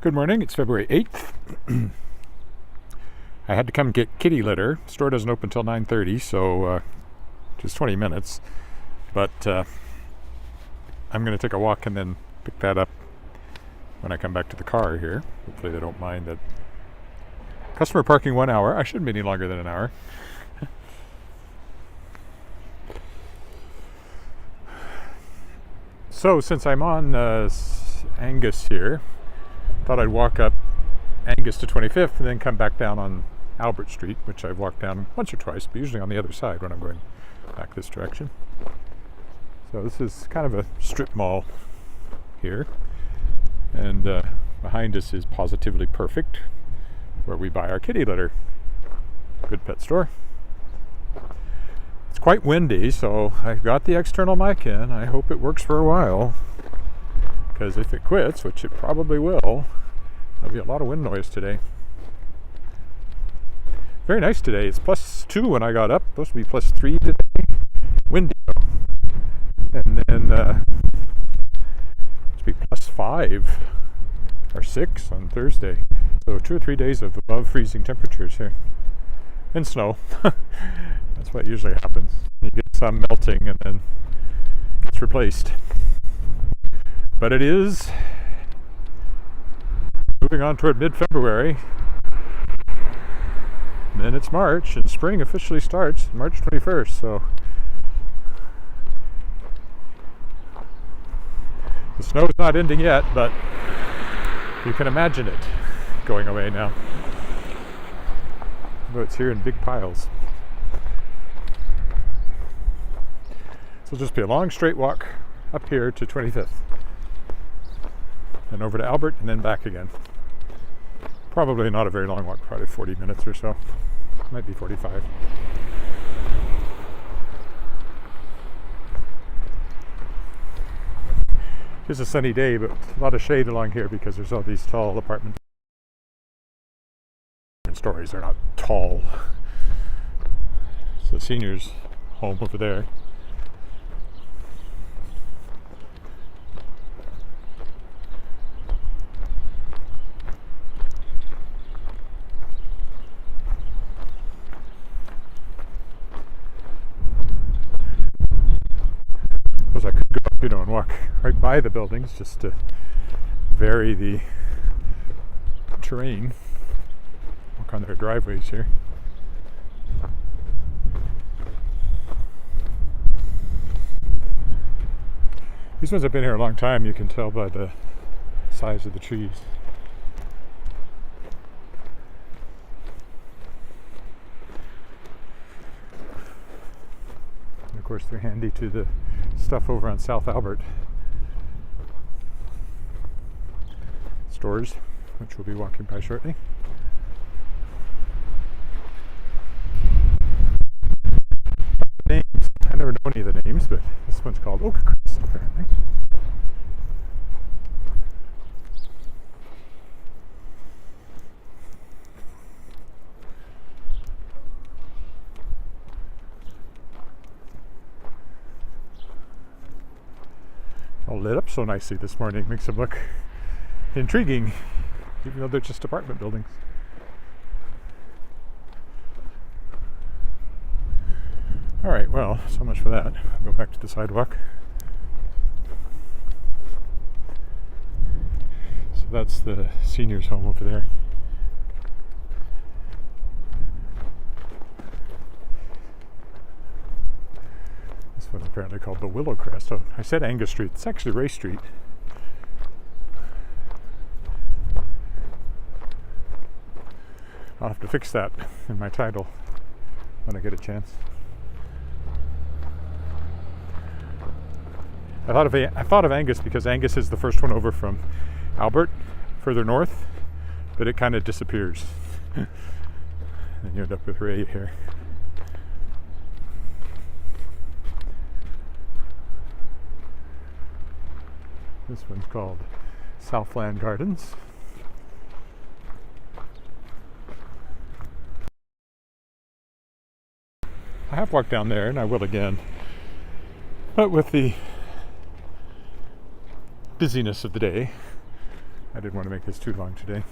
Good morning, it's February 8th. I had to come get kitty litter. The store doesn't open until 9:30, so just 20 minutes. But I'm going to take a walk and then pick that up when I come back to the car here. Hopefully they don't mind that. Customer parking 1 hour. I shouldn't be any longer than an hour. So since I'm on Angus here, thought I'd walk up Angus to 25th and then come back down on Albert Street, which I've walked down once or twice, but usually on the other side when I'm going back this direction. So this is kind of a strip mall here, and behind us is Positively Perfect, where we buy our kitty litter. Good pet store. It's quite windy, so I've got the external mic in. I hope it works for a while, because if it quits, which it probably will, there'll be a lot of wind noise today. Very nice today. It's +2 when I got up. Supposed to be +3 today. Windy though. And then it's be +5 or 6 on Thursday. So 2 or 3 days of above freezing temperatures here. And snow. That's what usually happens. You get some melting and then it gets replaced. But it is moving on toward mid-February. And then it's March, and spring officially starts March 21st. So the snow is not ending yet, but you can imagine it going away now. Though it's here in big piles. So it'll just be a long straight walk up here to 25th. And over to Albert and then back again. Probably not a very long walk, probably 40 minutes or so. Might be 45. It's a sunny day, but a lot of shade along here because there's all these tall apartment stories. They're not tall. It's the seniors' home over there. I could go up, and walk right by the buildings just to vary the terrain. Walk on their driveways here. These ones have been here a long time. You can tell by the size of the trees. And of course, they're handy to the stuff over on South Albert stores, which we'll be walking by shortly. Names, I never know any of the names, but this one's called Oak Crest apparently. All lit up so nicely this morning. Makes them look intriguing, even though they're just apartment buildings. Alright, well, so much for that. I'll go back to the sidewalk. So that's the seniors' home over there. This one's apparently called the Willow Crest. Oh, I said Angus Street. It's actually Ray Street. I'll have to fix that in my title when I get a chance. I thought of Angus because Angus is the first one over from Albert, further north, but it kind of disappears. And you end up with Ray here. This one's called Southland Gardens. I have walked down there, and I will again. But with the busyness of the day, I didn't want to make this too long today.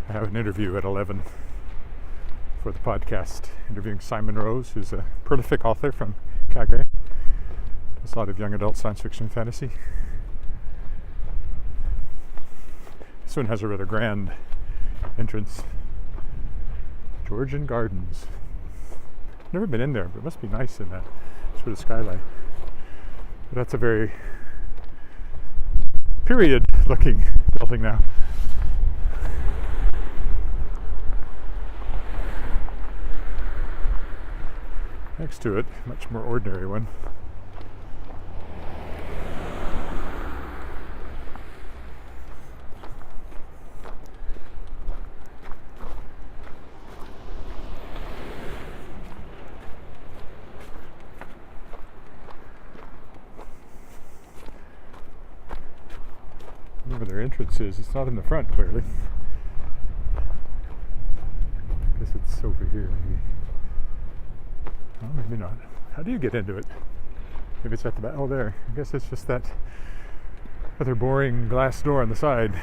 I have an interview at 11 for the podcast, interviewing Simon Rose, who's a prolific author from Calgary. Does a lot of young adult science fiction and fantasy. This one has a rather grand entrance. Georgian Gardens. Never been in there, but it must be nice in that sort of skyline. But that's a very period-looking building now. Next to it, much more ordinary one. Where their entrance is, it's not in the front clearly. I guess it's over here maybe. Oh, maybe not. How do you get into it? Maybe it's at the back. Oh, there. I guess it's just that rather boring glass door on the side.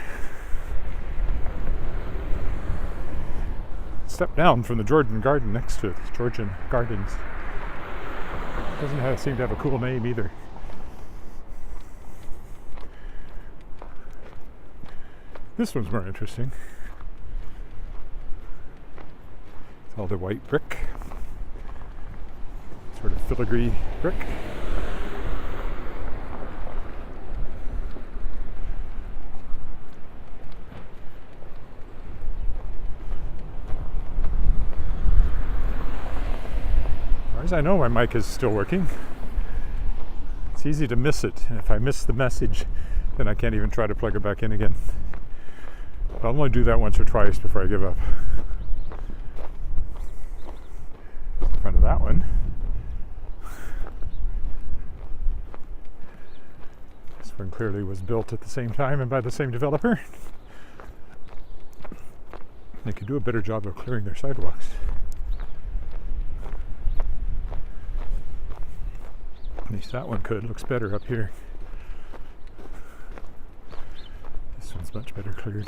Step down from the Georgian Garden next to it. It's Georgian Gardens. Doesn't seem to have a cool name either. This one's more interesting. It's all the white brick. Sort of filigree brick. As far as I know, my mic is still working. It's easy to miss it, and if I miss the message, then I can't even try to plug it back in again. But I'll only do that once or twice before I give up. In front of that one. This one clearly was built at the same time and by the same developer. They could do a better job of clearing their sidewalks. At least that one could. Looks better up here. This one's much better cleared.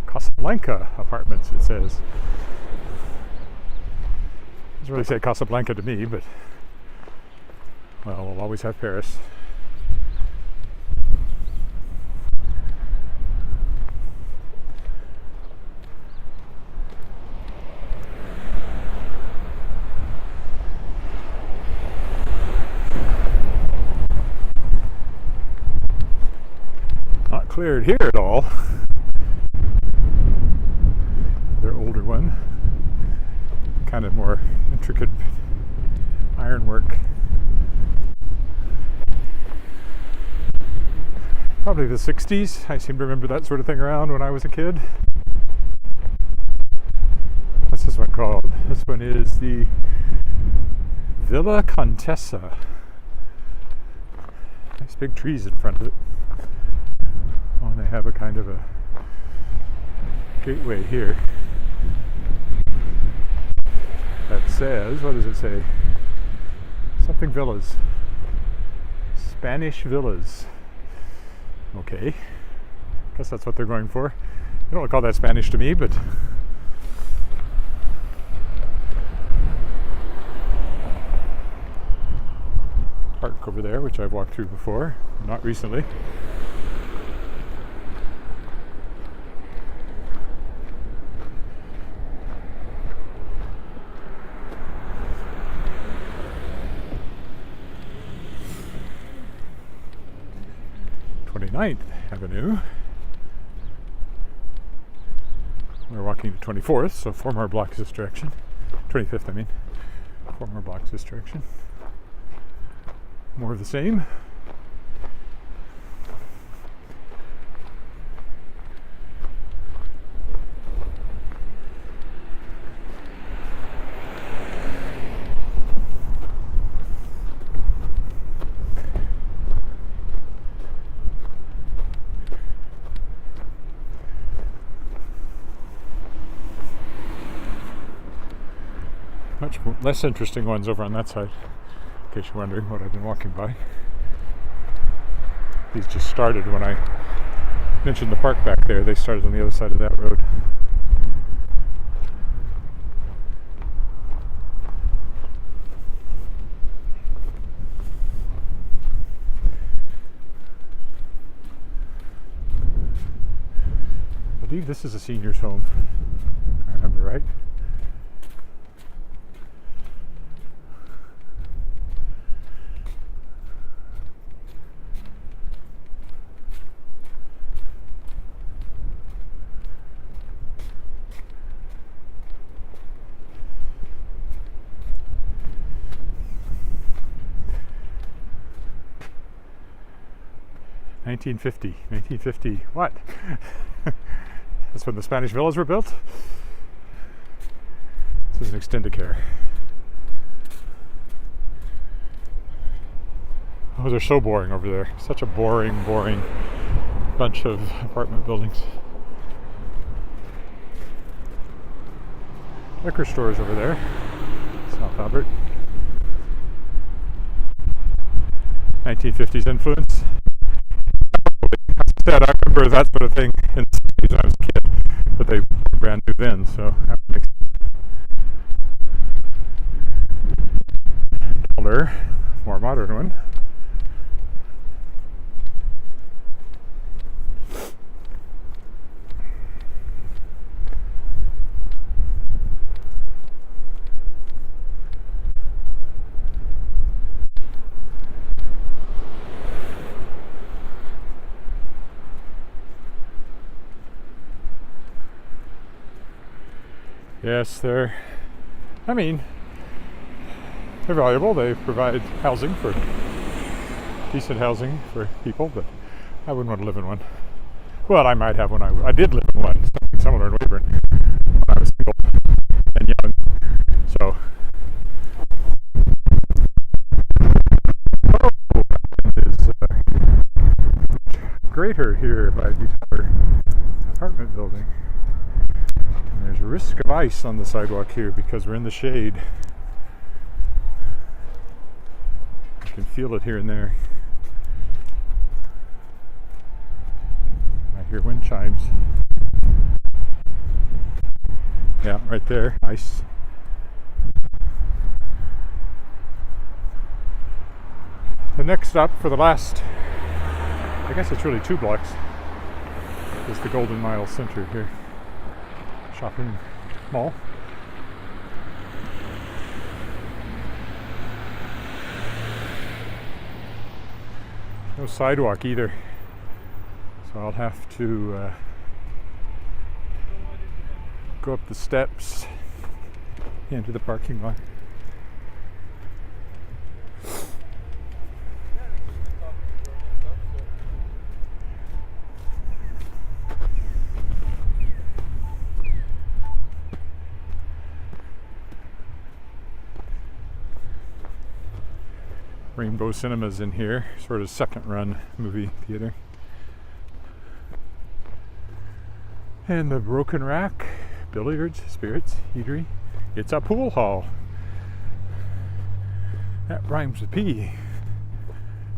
Casablanca apartments, it says. Doesn't really say Casablanca to me, but well, we'll always have Paris. Not cleared here at all. Their older one, kind of more intricate ironwork. Probably the 60s. I seem to remember that sort of thing around when I was a kid. What's this one called? This one is the Villa Contessa. Nice big trees in front of it. Oh, and they have a kind of a gateway here that says, what does it say? Something villas. Spanish villas. Okay. Guess that's what they're going for. You don't call that Spanish to me, but park over there, which I've walked through before, not recently. Avenue. We're walking to 24th, so 4 more blocks this direction. 25th, I mean. 4 more blocks this direction. More of the same. less interesting ones over on that side, in case you're wondering what I've been walking by. These just started when I mentioned the park back there. They started on the other side of that road. I believe this is a senior's home, if I remember right. $1950 what? That's when the Spanish villas were built? This is an Extendicare. Oh, they're so boring over there. Such a boring bunch of apartment buildings. Liquor stores over there. South Albert. 1950s influence. As I said, I remember that sort of thing in the 60s when I was a kid, but they were brand new then, so that makes sense. Taller, more modern one. Yes, they're valuable. They provide housing decent housing for people, but I wouldn't want to live in one. Well, I might have one. I did live in one, something similar in Weyburn, when I was single and young. So, is greater here by the taller apartment building. There's a risk of ice on the sidewalk here because we're in the shade. You can feel it here and there. I hear wind chimes. Yeah, right there, ice. The next stop for the last, I guess it's really 2 blocks, is the Golden Mile Center here. Shopping mall. No sidewalk either, so I'll have to go up the steps into the parking lot. Rainbow Cinemas in here, sort of second run movie theater. And the Broken Rack, billiards, spirits, eatery. It's a pool hall. That rhymes with P.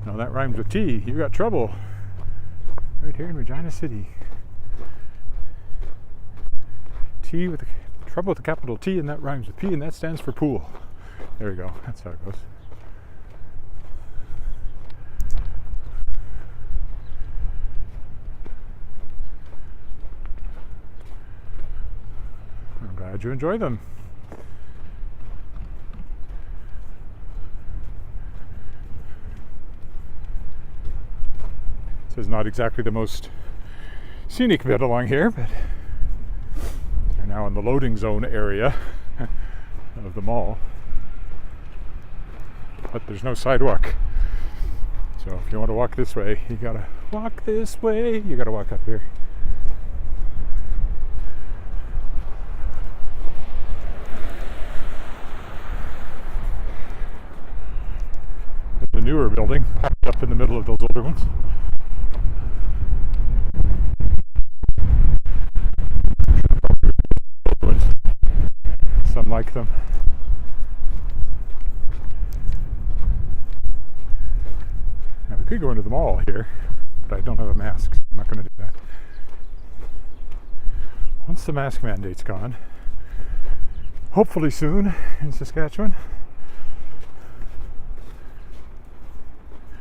No, that rhymes with T. You got trouble. Right here in Regina City. T with trouble with a capital T, and that rhymes with P, and that stands for pool. There we go. That's how it goes. I'm glad you enjoy them. This is not exactly the most scenic bit along here, but we're now in the loading zone area of the mall. But there's no sidewalk. So if you want to walk this way, you gotta walk this way. You gotta walk up here. There's a newer building packed up in the middle of those older ones. Some like them. could go into the mall here, but I don't have a mask, so I'm not going to do that. Once the mask mandate's gone, hopefully soon in Saskatchewan,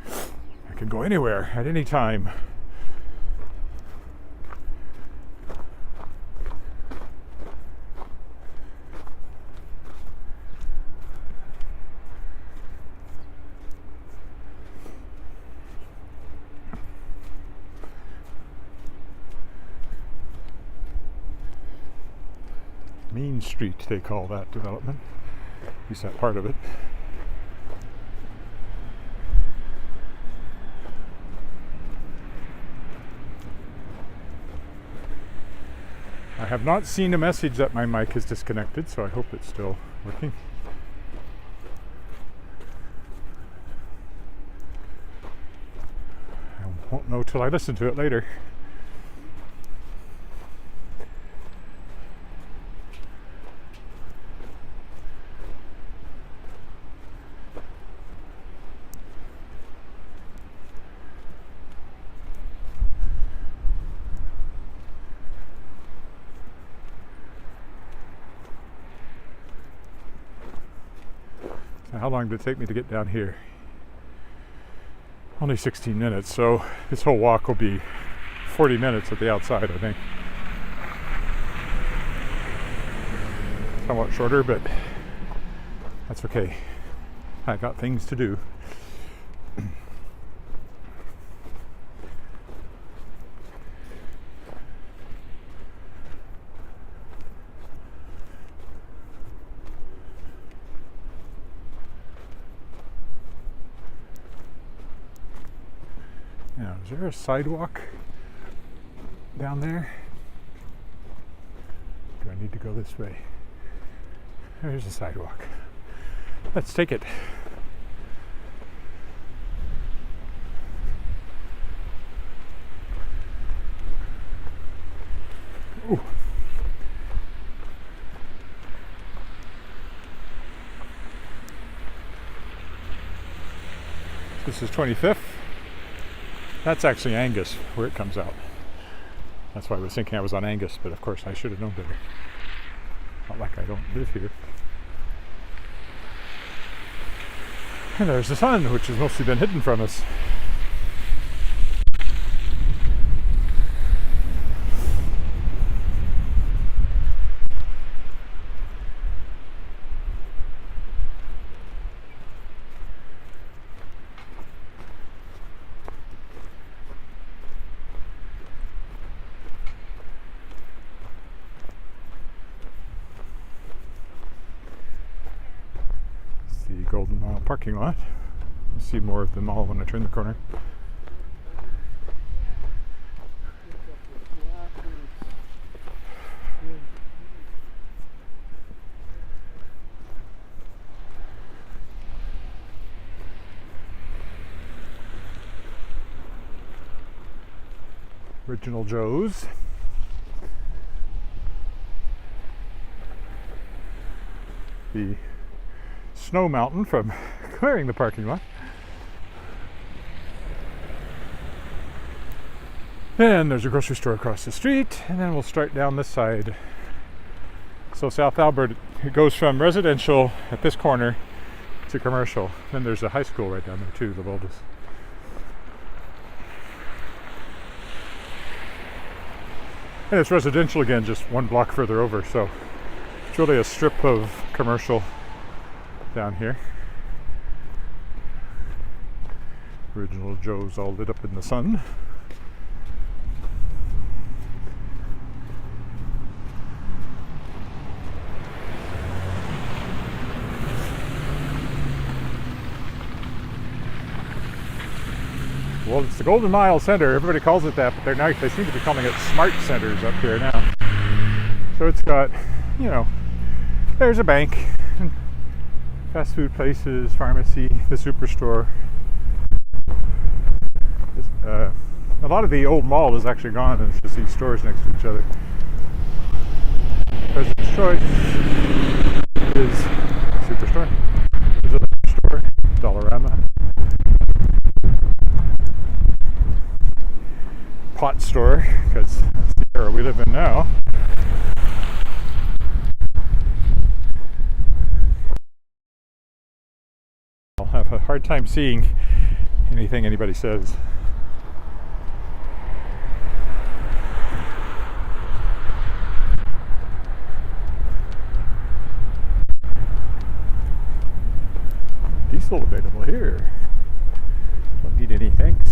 I can go anywhere at any time. Main Street, they call that development. At least that part of it. I have not seen a message that my mic is disconnected, so I hope it's still working. I won't know till I listen to it later. So how long did it take me to get down here? Only 16 minutes, so this whole walk will be 40 minutes at the outside, I think. Somewhat shorter, but that's okay. I got things to do. Now, is there a sidewalk down there? Do I need to go this way? There's a sidewalk. Let's take it. Ooh. This is 25th. That's actually Angus, where it comes out. That's why I was thinking I was on Angus, but of course I should have known better. Not like I don't live here. And there's the sun, which has mostly been hidden from us. Golden Mile parking lot. You'll see more of the mall when I turn the corner. Original Joe's. The snow mountain from clearing the parking lot. Then there's a grocery store across the street, and then we'll start down this side. So South Albert, it goes from residential at this corner to commercial. Then there's a high school right down there too, the Boldus. And it's residential again, just one block further over, so it's really a strip of commercial down here. Original Joe's all lit up in the sun. Well, it's the Golden Mile Center. Everybody calls it that, but they seem to be calling it Smart Centers up here now. So it's got, there's a bank, fast food places, pharmacy, the superstore. A lot of the old mall is actually gone, and it's just these stores next to each other. President's Choice is superstore. There's a store, Dollarama. pot store, because that's the era we live in now. I'll have a hard time seeing anything anybody says. Diesel available here. Don't need any, thanks.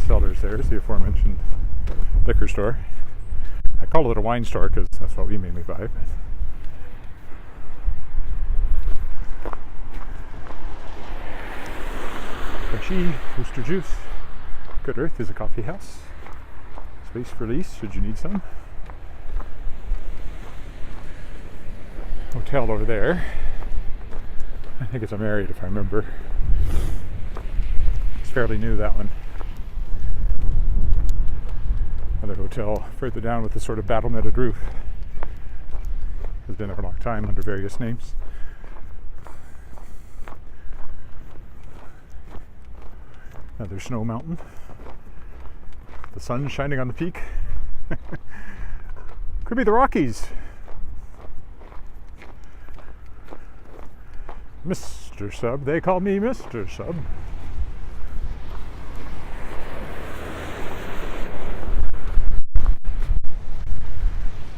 Sellers there's the aforementioned liquor store. I call it a wine store because that's what we mainly buy. Freshy, Booster Juice. Good Earth is a coffee house. Space for lease should you need some. Hotel over there. I think it's a Marriott if I remember. It's fairly new, that one. Another hotel further down with a sort of battlemented roof. Has been there for a long time under various names. Another snow mountain. The sun shining on the peak. Could be the Rockies. Mr. Sub. They call me Mr. Sub.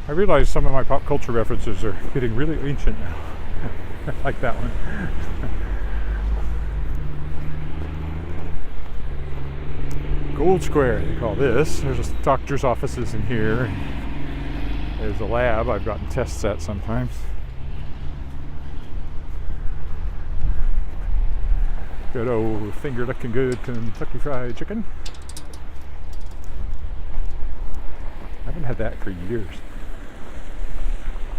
I realize some of my pop culture references are getting really ancient now. Like that one. Gold Square, they call this. There's doctor's offices in here. There's a lab I've gotten tests at sometimes. Good old finger looking good Kentucky Fried Chicken. I haven't had that for years.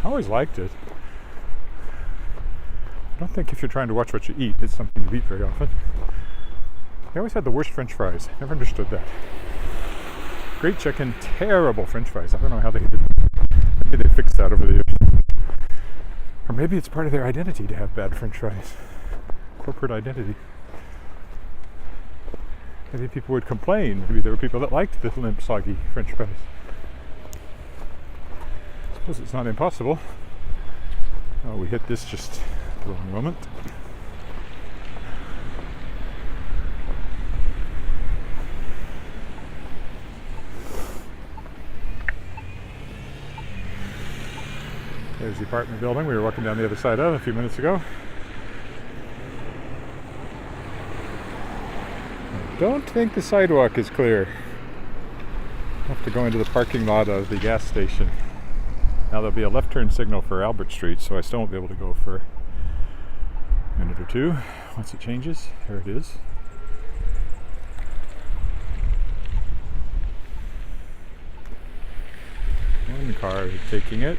I always liked it. I don't think if you're trying to watch what you eat, it's something you eat very often. They always had the worst French fries. Never understood that. Great chicken, terrible French fries. I don't know how they did. Maybe they fixed that over the years. Or maybe it's part of their identity to have bad French fries. Corporate identity. Maybe people would complain. Maybe there were people that liked the limp, soggy French fries. I suppose it's not impossible. Oh, we hit this just at the wrong moment. There's the apartment building we were walking down the other side of a few minutes ago. I don't think the sidewalk is clear. I'll have to go into the parking lot of the gas station. Now there'll be a left turn signal for Albert Street, so I still won't be able to go for a minute or two. Once it changes, there it is. One car taking it.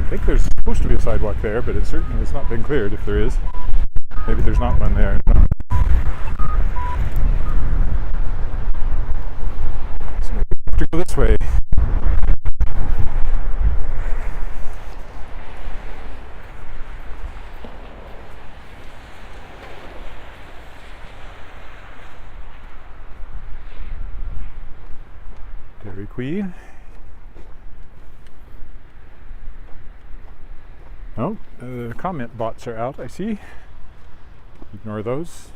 I think there's supposed to be a sidewalk there, but it certainly has not been cleared if there is. Maybe there's not one there. No. So we have to go this way. Dairy Queen. Oh, comment bots are out, I see. Ignore those.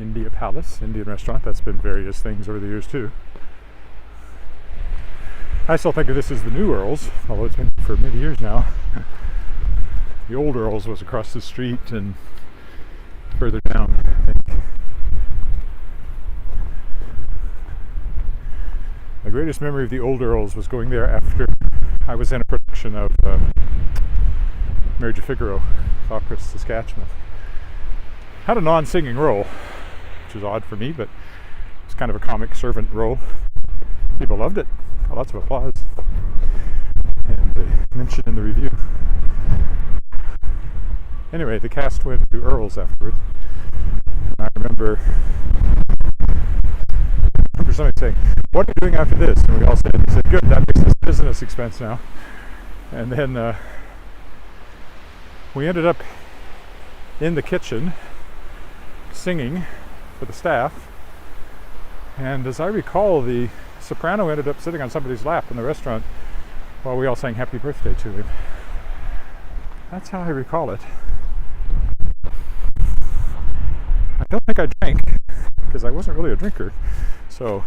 India Palace, Indian restaurant. That's been various things over the years too. I still think of this as the new Earl's, although it's been for many years now. The old Earl's was across the street and further down, I think. My greatest memory of the old Earl's was going there after I was in a production of Marriage of Figaro, Falkirk, Saskatchewan. had a non-singing role, which is odd for me, but it's kind of a comic servant role. People loved it. Got lots of applause. And they mentioned in the review. Anyway, the cast went to Earl's afterwards. And I remember somebody saying, "What are you doing after this?" And we all said, he said, "Good, that makes this business expense now." And then we ended up in the kitchen singing for the staff. And as I recall, the soprano ended up sitting on somebody's lap in the restaurant while we all sang happy birthday to him. That's how I recall it. I don't think I drank, because I wasn't really a drinker,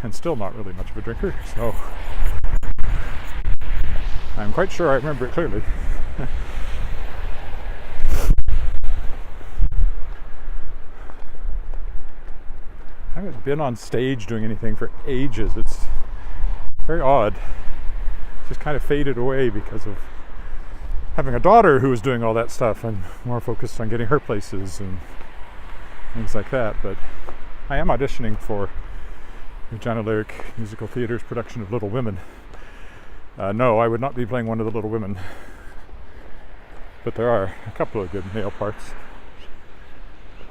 and still not really much of a drinker, so I'm quite sure I remember it clearly. I haven't been on stage doing anything for ages. It's very odd. It's just kind of faded away because of having a daughter who was doing all that stuff and more focused on getting her places and things like that. But I am auditioning for Regina Lyric Musical Theater's production of Little Women. No, I would not be playing one of the Little Women, but there are a couple of good male parts.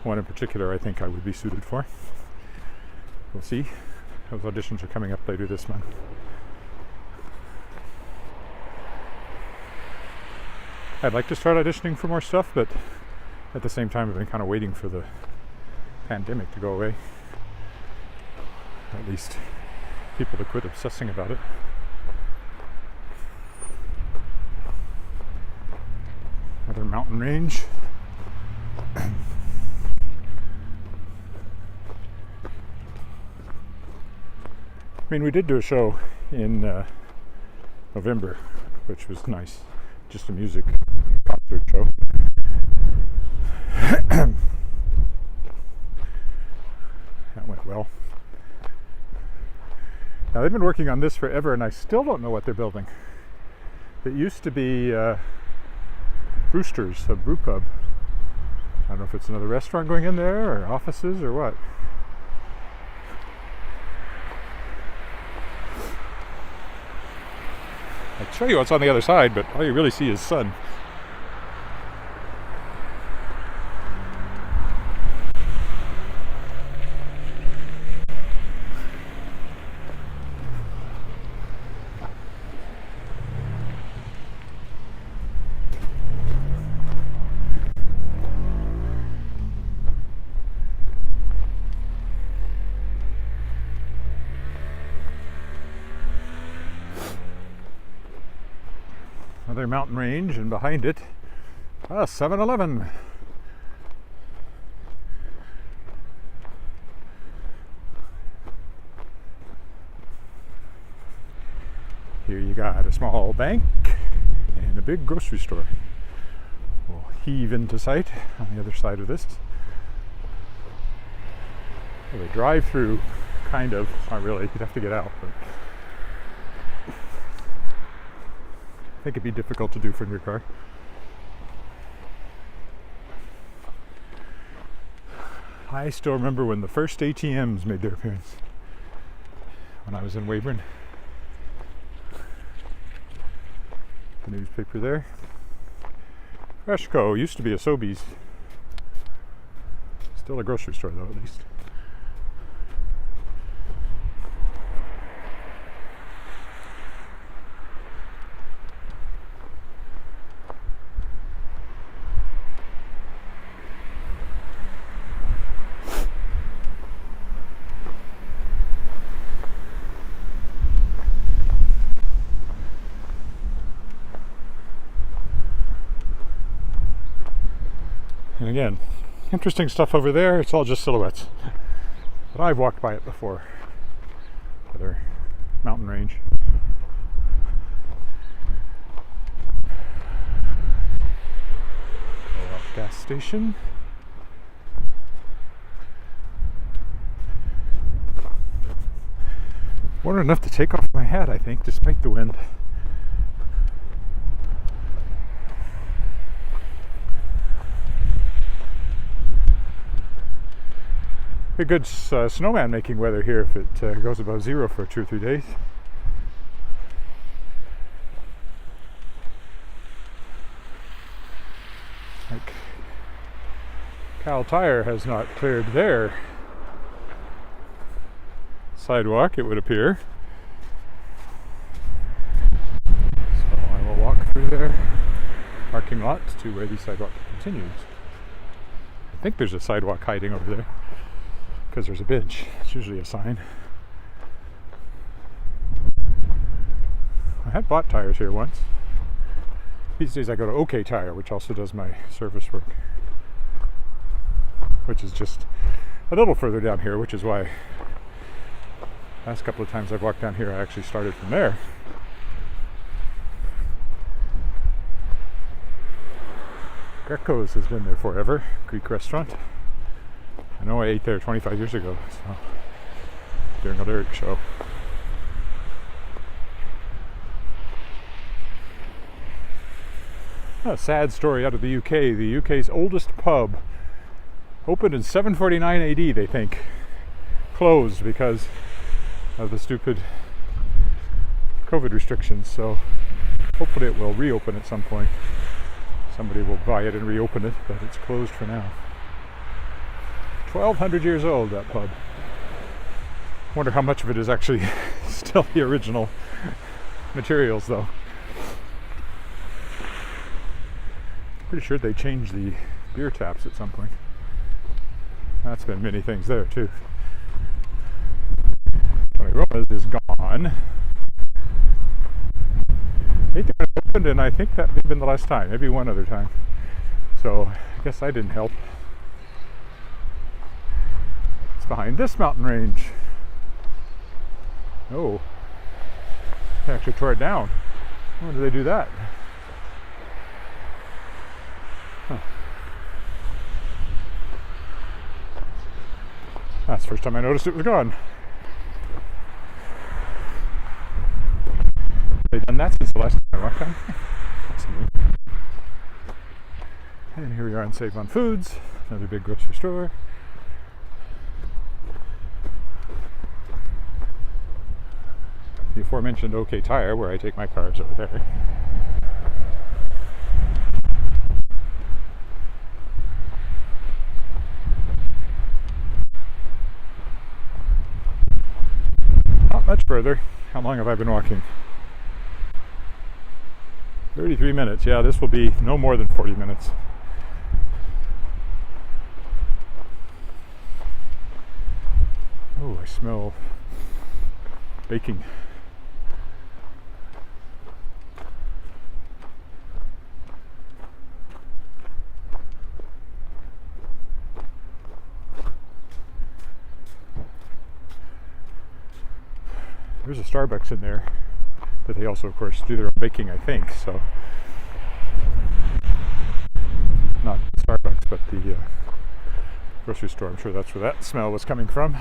One in particular I think I would be suited for. We'll see. Those auditions are coming up later this month. I'd like to start auditioning for more stuff, but at the same time I've been kind of waiting for the pandemic to go away. At least people to quit obsessing about it. Another mountain range. I mean, we did do a show in November, which was nice. Just a music concert show. That went well. Now, they've been working on this forever, and I still don't know what they're building. It used to be Brewster's, a brew pub. I don't know if it's another restaurant going in there, or offices, or what. I'd show you what's on the other side, but all you really see is sun. Another mountain range, and behind it, 7-Eleven. Here you got a small bank and a big grocery store. We'll heave into sight on the other side of this. Well, the drive-through, kind of, not really, you'd have to get out, but I think it'd be difficult to do from your car. I still remember when the first ATMs made their appearance when I was in Weyburn. The newspaper there. Freshco used to be a Sobeys. Still a grocery store though, at least. And again, interesting stuff over there. It's all just silhouettes. But I've walked by it before. Other mountain range. Gas station. Warm enough to take off my hat, I think, despite the wind. Be good snowman making weather here if it goes above zero for 2 or 3 days. Like Cal Tire has not cleared their sidewalk, it would appear. So I will walk through their parking lot to where the sidewalk continues. I think there's a sidewalk hiding over there because there's a bench. It's usually a sign. I had bought tires here once. These days I go to OK Tire, which also does my service work, which is just a little further down here, which is why last couple of times I've walked down here I actually started from there. Greco's has been there forever, Greek restaurant. I know I ate there 25 years ago, so during a lyric show. A sad story out of the UK. The UK's oldest pub opened in 749 AD, they think. Closed because of the stupid COVID restrictions. So hopefully it will reopen at some point. Somebody will buy it and reopen it, but it's closed for now. 1,200 years old, that pub. Wonder how much of it is actually still the original materials, though. Pretty sure they changed the beer taps at some point. That's been many things there too. Tony Roma's is gone. I think it opened, and I think that may have been the last time, maybe one other time. So I guess I didn't help. It's behind this mountain range. Oh, they actually tore it down. When did they do that? Huh. That's the first time I noticed it was gone. They've done that since the last time I walked down. That's new. And here we are on Save on Foods, another big grocery store. The aforementioned OK Tire, where I take my cars, over there. Not much further. How long have I been walking? 33 minutes. Yeah, this will be no more than 40 minutes. Oh, I smell baking. There's a Starbucks in there, but they also, of course, do their own baking, I think, so. Not Starbucks, but the grocery store. I'm sure that's where that smell was coming from.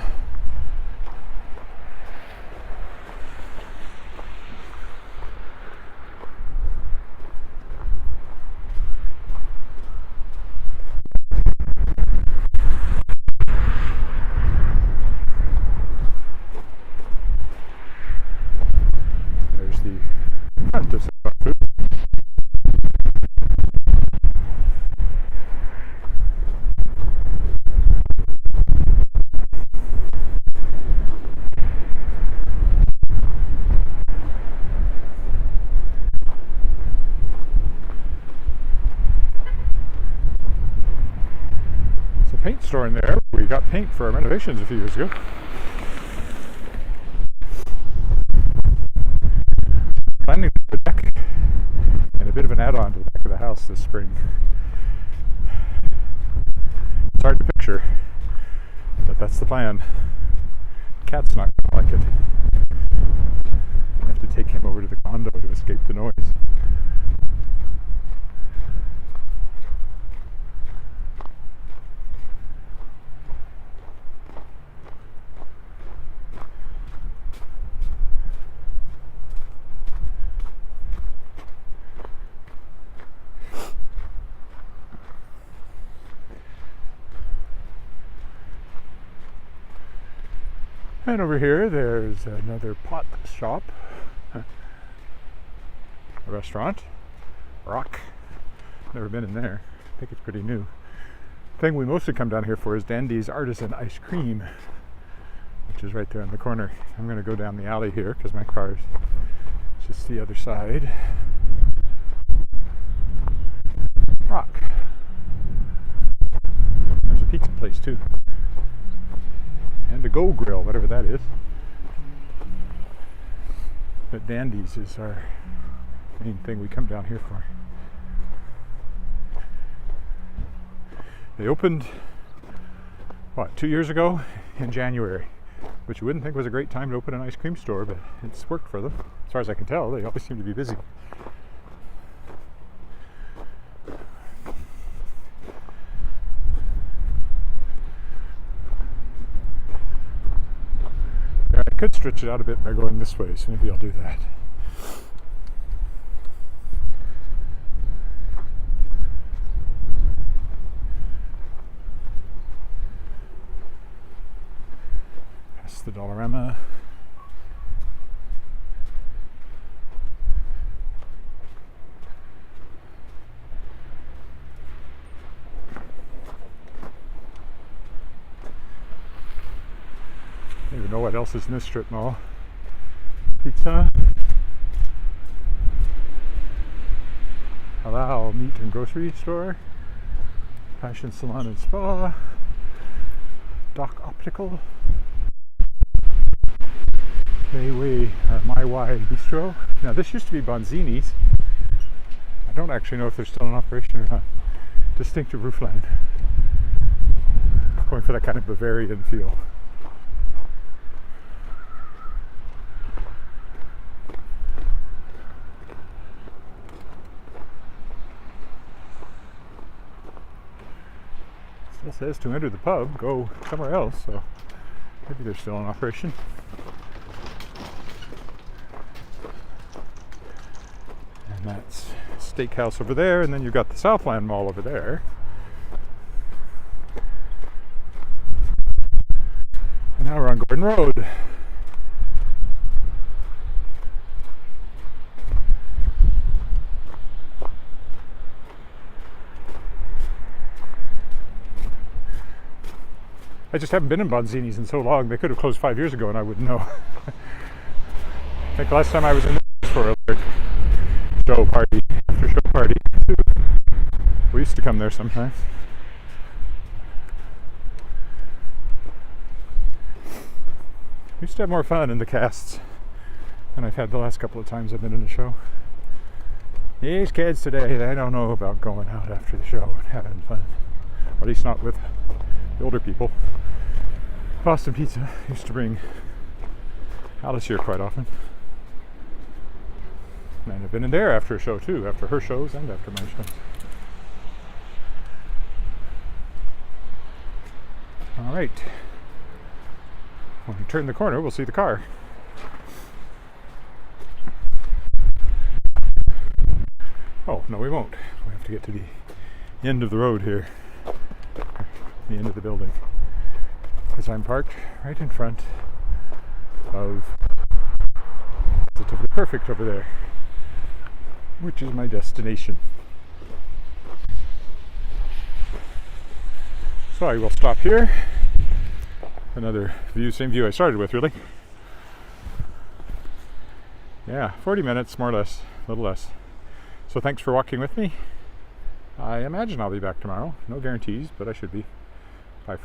There's the front of Southland Gardens. Paint store in there. We got paint for our renovations a few years ago. Planning the deck and a bit of an add-on to the back of the house this spring. It's hard to picture, but that's the plan. Cat's not gonna like it. I have to take him over to the condo to escape the noise. And over here, there's another pot shop, a restaurant, Rock. Never been in there. I think it's pretty new. The thing we mostly come down here for is Dandy's Artisan Ice Cream, which is right there in the corner. I'm going to go down the alley here because my car is just the other side. Rock. There's a pizza place too. And a Go Grill, whatever that is. But Dandy's is our main thing we come down here for. They opened, 2 years ago in January, which you wouldn't think was a great time to open an ice cream store, but it's worked for them. As far as I can tell, they always seem to be busy. I could stretch it out a bit by going this way, so maybe I'll do that. Past the Dollarama. I don't even know what else is in this strip mall. Pizza, Halal Meat and Grocery Store, Fashion Salon and Spa, Doc Optical, My Way Bistro. Now this used to be Bonzini's. I don't actually know if they're still in operation or not. Distinctive roofline. Going for that kind of Bavarian feel. Still says to enter the pub, go somewhere else, so maybe they're still in operation. And that's Steakhouse over there, and then you've got the Southland Mall over there. And now we're on Gordon Road. I just haven't been in Bonzini's in so long. They could have closed 5 years ago and I wouldn't know. I think last time I was in there for a show party, after show party. We used to come there sometimes. We used to have more fun in the casts than I've had the last couple of times I've been in a show. These kids today, they don't know about going out after the show and having fun. Or at least not with the older people. Boston Pizza used to bring Alice here quite often. And I've been in there after a show too, after her shows and after my shows. Alright. When we turn the corner, we'll see the car. Oh, no we won't. We have to get to the end of the road here. The end of the building. Because I'm parked right in front of Positively Perfect over there, which is my destination. So I will stop here. Another view, same view I started with, really. Yeah, 40 minutes, more or less, a little less. So thanks for walking with me. I imagine I'll be back tomorrow. No guarantees, but I should be. Bye for now.